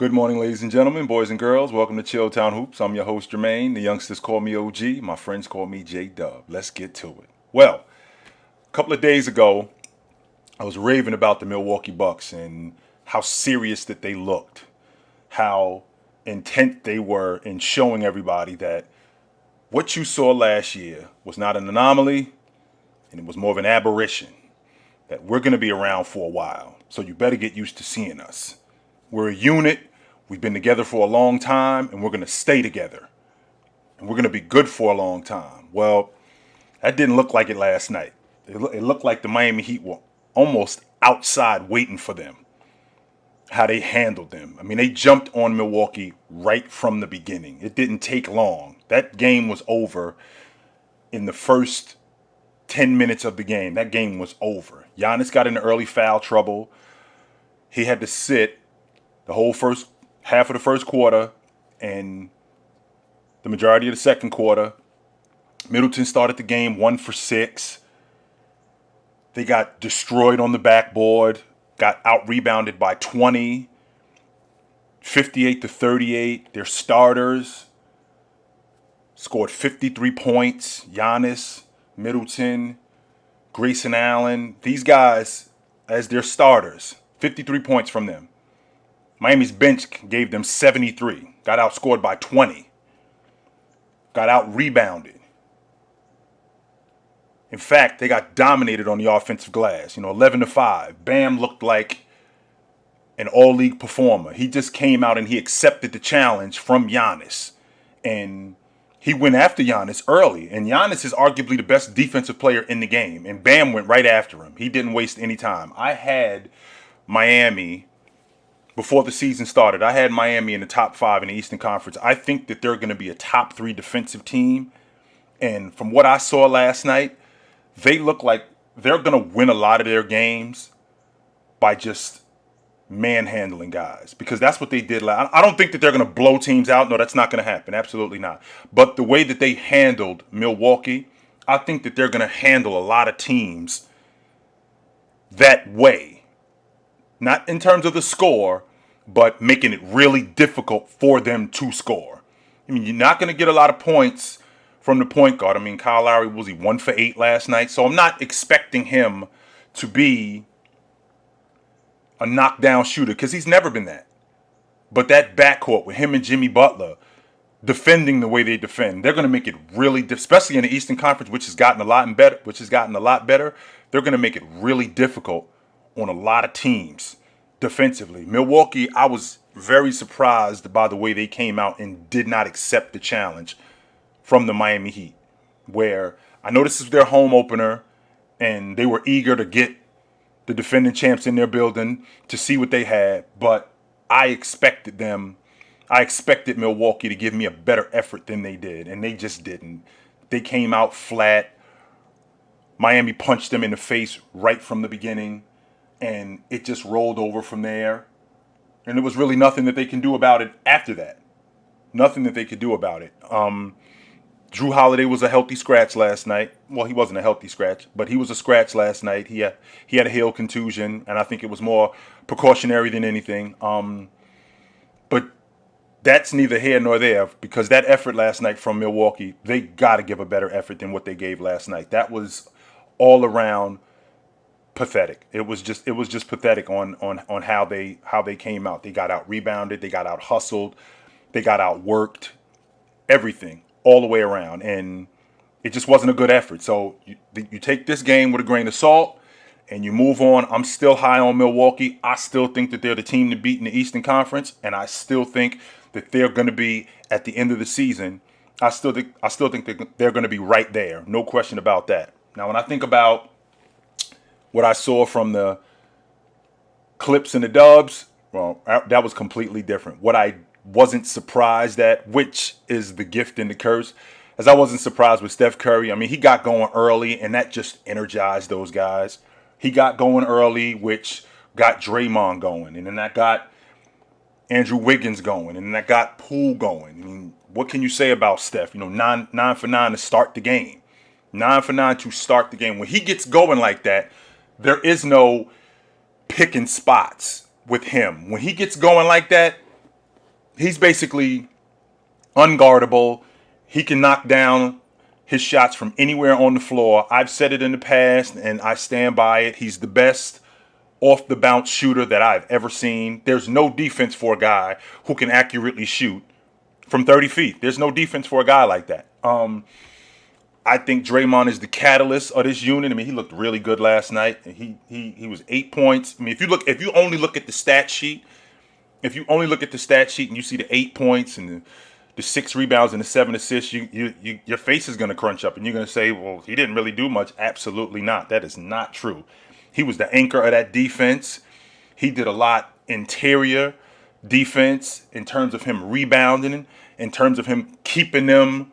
Good morning, ladies and gentlemen, boys and girls. Welcome to Chilltown Hoops. I'm your host, Jermaine. The youngsters call me OG. My friends call me J-Dub. Let's get to it. Well, a couple of days ago, I was raving about the Milwaukee Bucks and how serious that they looked, how intent they were in showing everybody that what you saw last year was not an anomaly and it was more of an aberration, that we're going to be around for a while. So you better get used to seeing us. We're a unit. We've been together for a long time, and we're going to stay together. And we're going to be good for a long time. Well, that didn't look like it last night. It looked like the Miami Heat were almost outside waiting for them, how they handled them. I mean, they jumped on Milwaukee right from the beginning. It didn't take long. That game was over in the first 10 minutes of the game. That game was over. Giannis got into early foul trouble. He had to sit the whole first half of the first quarter and the majority of the second quarter. Middleton started the game 1 for 6. They got destroyed on the backboard, got out rebounded by 20, 58-38. Their starters scored 53 points. Giannis, Middleton, Grayson Allen, these guys as their starters, 53 points from them. Miami's bench gave them 73, got outscored by 20, got out rebounded. In fact, they got dominated on the offensive glass, 11-5. Bam looked like an all-league performer. He just came out and he accepted the challenge from Giannis. And he went after Giannis early. And Giannis is arguably the best defensive player in the game. And Bam went right after him. He didn't waste any time. I had Miami. Before the season started, I had Miami in the top 5 in the Eastern Conference. I think that they're going to be a top 3 defensive team. And from what I saw last night, they look like they're going to win a lot of their games by just manhandling guys. Because that's what they did last. I don't think that they're going to blow teams out. No, that's not going to happen. Absolutely not. But the way that they handled Milwaukee, I think that they're going to handle a lot of teams that way. Not in terms of the score, but making it really difficult for them to score. I mean, you're not going to get a lot of points from the point guard. I mean, Kyle Lowry, was he 1 for 8 last night? So I'm not expecting him to be a knockdown shooter because he's never been that. But that backcourt with him and Jimmy Butler defending the way they defend, they're going to make it really, especially in the Eastern Conference, which has gotten a lot better. They're going to make it really difficult on a lot of teams defensively. Milwaukee, I was very surprised by the way they came out and did not accept the challenge from the Miami Heat, where I know this is their home opener and they were eager to get the defending champs in their building to see what they had, but I expected Milwaukee to give me a better effort than they did, and they just didn't. They came out flat. Miami punched them in the face right from the beginning. And it just rolled over from there. And there was really nothing that they can do about it after that. Nothing that they could do about it. Drew Holiday was a healthy scratch last night. Well, he wasn't a healthy scratch, but he was a scratch last night. He had a heel contusion, and I think it was more precautionary than anything. But that's neither here nor there, because that effort last night from Milwaukee, they got to give a better effort than what they gave last night. That was all around pathetic. It was just pathetic on how they came out. They got out rebounded, they got out hustled, they got out worked, everything all the way around, and it just wasn't a good effort. So you take this game with a grain of salt and you move on. I'm still high on Milwaukee. I still think that they're the team to beat in the Eastern Conference, and I still think that they're going to be at the end of the season. I still think that they're going to be right there. No question about that. Now, when I think about what I saw from the Clips and the Dubs, well, that was completely different. What I wasn't surprised at, which is the gift and the curse, as I wasn't surprised with Steph Curry. I mean, he got going early, and that just energized those guys. He got going early, which got Draymond going, and then that got Andrew Wiggins going, and then that got Poole going. I mean, what can you say about Steph? 9 for 9 to start the game. 9 for 9 to start the game. When he gets going like that, there is no picking spots with him. When he gets going like that, he's basically unguardable. He can knock down his shots from anywhere on the floor. I've said it in the past, and I stand by it. He's the best off the bounce shooter that I've ever seen. There's no defense for a guy who can accurately shoot from 30 feet. There's no defense for a guy like that. I think Draymond is the catalyst of this unit. I mean, he looked really good last night. He was 8 points. I mean, if you only look at the stat sheet, and you see the 8 points and the 6 rebounds and the 7 assists, your face is going to crunch up and you're going to say, well, he didn't really do much. Absolutely not. That is not true. He was the anchor of that defense. He did a lot interior defense in terms of him rebounding, in terms of him keeping them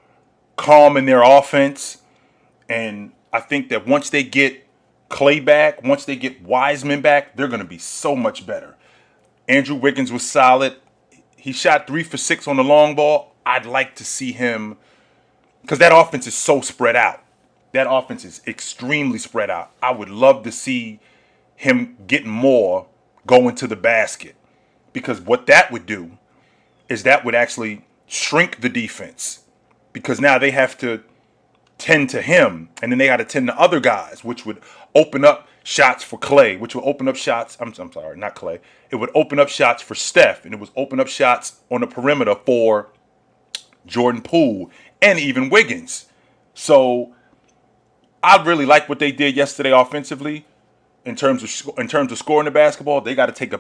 calm in their offense. And I think that once they get Clay back, once they get Wiseman back, they're going to be so much better. Andrew Wiggins was solid. He shot 3 for 6 on the long ball. I'd like to see him, because that offense is so spread out. That offense is extremely spread out. I would love to see him get more going to the basket, because what that would do is that would actually shrink the defense, because now they have to tend to him, and then they got to tend to other guys, which would open up shots for Clay, which would open up shots. I'm sorry, not Clay. It would open up shots for Steph, and it would open up shots on the perimeter for Jordan Poole and even Wiggins. So I really like what they did yesterday offensively. In terms of scoring the basketball, they got to take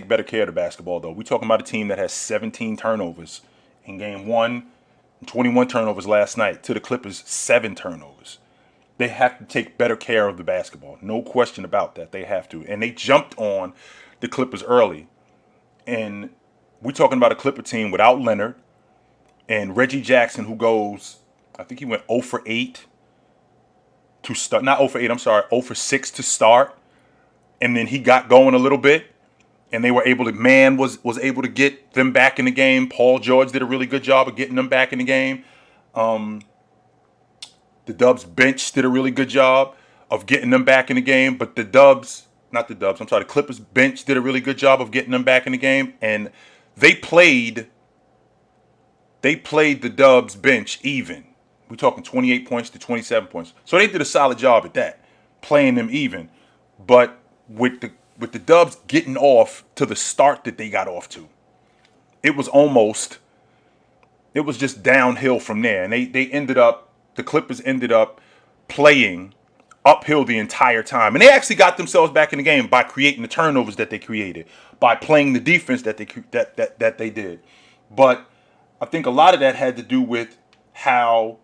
better care of the basketball, though. We're talking about a team that has 17 turnovers in game one, and 21 turnovers last night. To the Clippers, 7 turnovers. They have to take better care of the basketball. No question about that. They have to. And they jumped on the Clippers early. And we're talking about a Clipper team without Leonard and Reggie Jackson, who goes, I think he went 0 for 8 to start. Not 0 for 8, I'm sorry, 0 for 6 to start. And then he got going a little bit. And they were able to, was able to get them back in the game. Paul George did a really good job of getting them back in the game. The Dubs bench did a really good job of getting them back in the game. But the Clippers bench did a really good job of getting them back in the game. And they played the Dubs bench even. We're talking 28 points to 27 points. So they did a solid job at that, playing them even. But with the Dubs getting off to the start that they got off to, it was just downhill from there. And the Clippers ended up playing uphill the entire time. And they actually got themselves back in the game by creating the turnovers that they created, by playing the defense that they did. But I think a lot of that had to do with how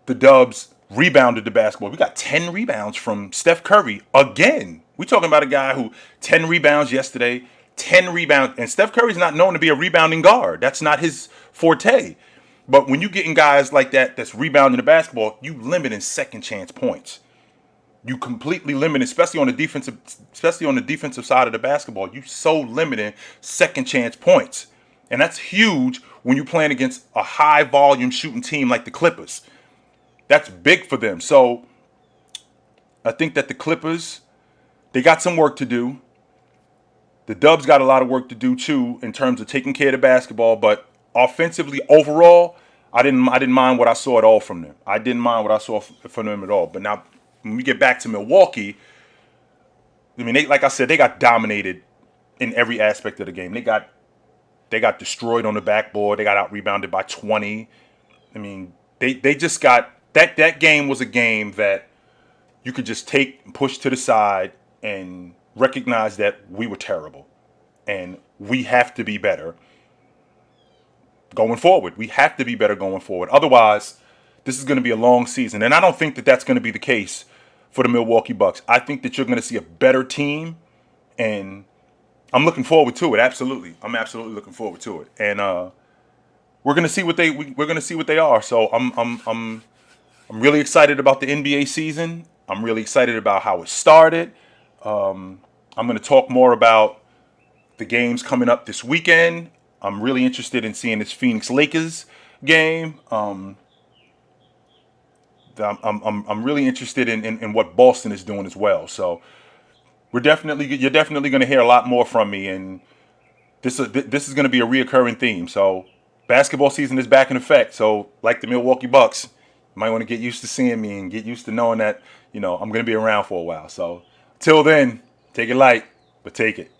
the Dubs rebounded the basketball. We got 10 rebounds from Steph Curry again. We're talking about a guy who 10 rebounds yesterday, 10 rebounds, and Steph Curry's not known to be a rebounding guard. That's not his forte. But when you getting guys like that that's rebounding the basketball, you limit in second chance points. You completely limit, especially on the defensive side of the basketball. You so limiting second chance points. And that's huge when you're playing against a high volume shooting team like the Clippers. That's big for them. So I think that the Clippers, they got some work to do. The Dubs got a lot of work to do too in terms of taking care of the basketball. But offensively, overall, I didn't mind what I saw at all from them. I didn't mind what I saw from them at all. But now, when we get back to Milwaukee, I mean, like I said, they got dominated in every aspect of the game. They got destroyed on the backboard. They got out rebounded by 20. I mean, they just got that game was a game that you could just take and push to the side and recognize that we were terrible and we have to be better going forward. We have to be better going forward. Otherwise, this is going to be a long season. And I don't think that that's going to be the case for the Milwaukee Bucks. I think that you're going to see a better team, and I'm looking forward to it. Absolutely. I'm absolutely looking forward to it. And we're going to see what they are. So I'm really excited about the NBA season. I'm really excited about how it started. I'm going to talk more about the games coming up this weekend. I'm really interested in seeing this Phoenix Lakers game. I'm really interested in what Boston is doing as well. So you're definitely going to hear a lot more from me. And this is going to be a reoccurring theme. So basketball season is back in effect. So like the Milwaukee Bucks, you might want to get used to seeing me and get used to knowing that I'm going to be around for a while. So till then, take it light, but take it.